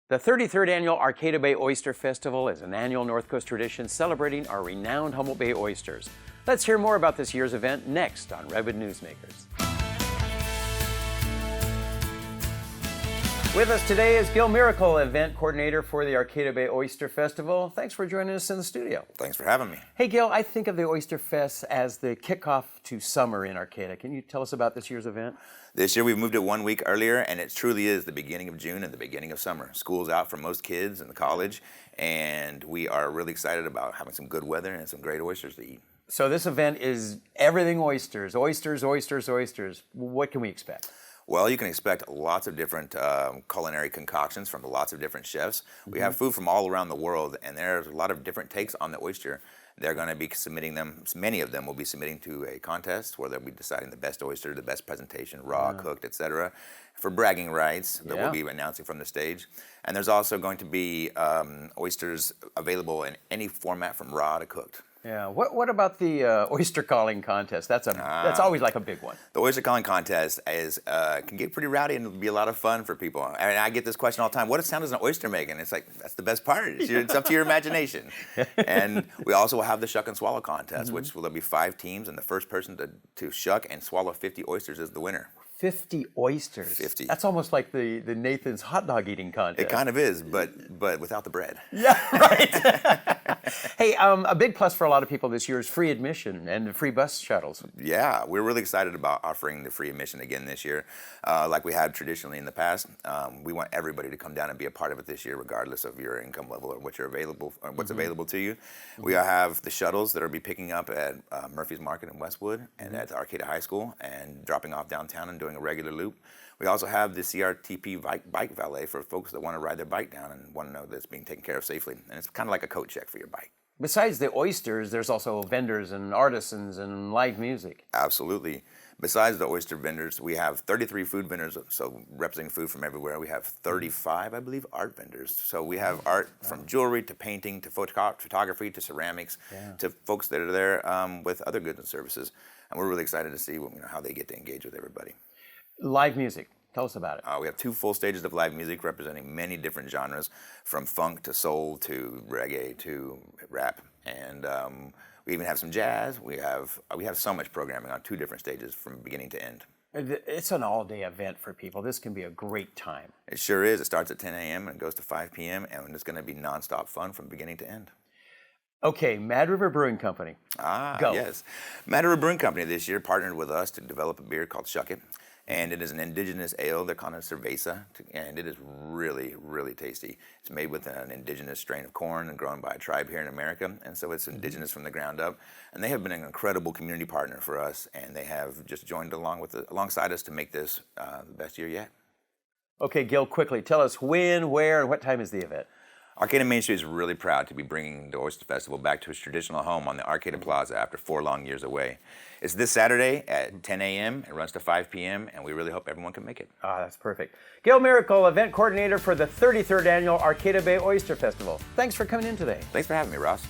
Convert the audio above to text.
The 33rd Annual Arcata Bay Oyster Festival is an annual North Coast tradition celebrating our renowned Humboldt Bay oysters. Let's hear more about this year's event next on Redwood Newsmakers. With us today is Gil Miracle, event coordinator for the Arcata Bay Oyster Festival. Thanks for joining us in the studio. Thanks for having me. Hey Gil, I think of the Oyster Fest as the kickoff to summer in Arcata. Can you tell us about this year's event? This year we've moved it 1 week earlier, and it truly is the beginning of June and the beginning of summer. School's out for most kids in the college, and we are really excited about having some good weather and some great oysters to eat. So this event is everything oysters, oysters, oysters, oysters. What can we expect? Well, you can expect lots of different culinary concoctions from lots of different chefs. We have food from all around the world, and there's a lot of different takes on the oyster. They're going to be submitting them, many of them will be submitting to a contest where they'll be deciding the best oyster, the best presentation, raw, cooked, etc., for bragging rights that we'll be announcing from the stage. And there's also going to be oysters available in any format from raw to cooked. Yeah. What about the oyster calling contest? That's always like a big one. The oyster calling contest can get pretty rowdy and be a lot of fun for people. I mean, I get this question all the time: what sound does an oyster make? And it's like, that's the best part. It's up to your imagination. And we also will have the shuck and swallow contest, which will be 5 teams, and the first person to shuck and swallow 50 oysters is the winner. 50 oysters. 50. That's almost like the Nathan's hot dog eating contest. It kind of is, but without the bread. Yeah, right. Hey, a big plus for a lot of people this year is free admission and free bus shuttles. Yeah, we're really excited about offering the free admission again this year, like we have traditionally in the past. We want everybody to come down and be a part of it this year, regardless of your income level or what's available to you. We have the shuttles that will be picking up at Murphy's Market in Westwood and at Arcata High School and dropping off downtown and doing a regular loop. We also have the CRTP bike valet for folks that want to ride their bike down and want to know that it's being taken care of safely. And it's kind of like a coat check for your bike. Besides the oysters, there's also vendors and artisans and live music. Absolutely. Besides the oyster vendors, we have 33 food vendors, so representing food from everywhere. We have 35, I believe, art vendors. So we have art from jewelry to painting to photography to ceramics to folks that are there with other goods and services. And we're really excited to see how they get to engage with everybody. Live music. Tell us about it. We have 2 full stages of live music representing many different genres, from funk to soul to reggae to rap, and we even have some jazz. We have so much programming on 2 different stages from beginning to end. It's an all-day event for people. This can be a great time. It sure is. It starts at 10 a.m. and goes to 5 p.m. and it's going to be nonstop fun from beginning to end. Okay, Mad River Brewing Company. Go. Yes. Mad River Brewing Company this year partnered with us to develop a beer called Shuck It. And it is an indigenous ale. They're calling it cerveza, and it is really, really tasty. It's made with an indigenous strain of corn and grown by a tribe here in America, and so it's indigenous from the ground up. And they have been an incredible community partner for us, and they have just joined alongside us to make this the best year yet. Okay, Gil, quickly, tell us when, where, and what time is the event? Arcata Main Street is really proud to be bringing the Oyster Festival back to its traditional home on the Arcata Plaza after 4 long years away. It's this Saturday at 10 a.m. It runs to 5 p.m. and we really hope everyone can make it. That's perfect. Gil Miracle, event coordinator for the 33rd Annual Arcata Bay Oyster Festival. Thanks for coming in today. Thanks for having me, Ross.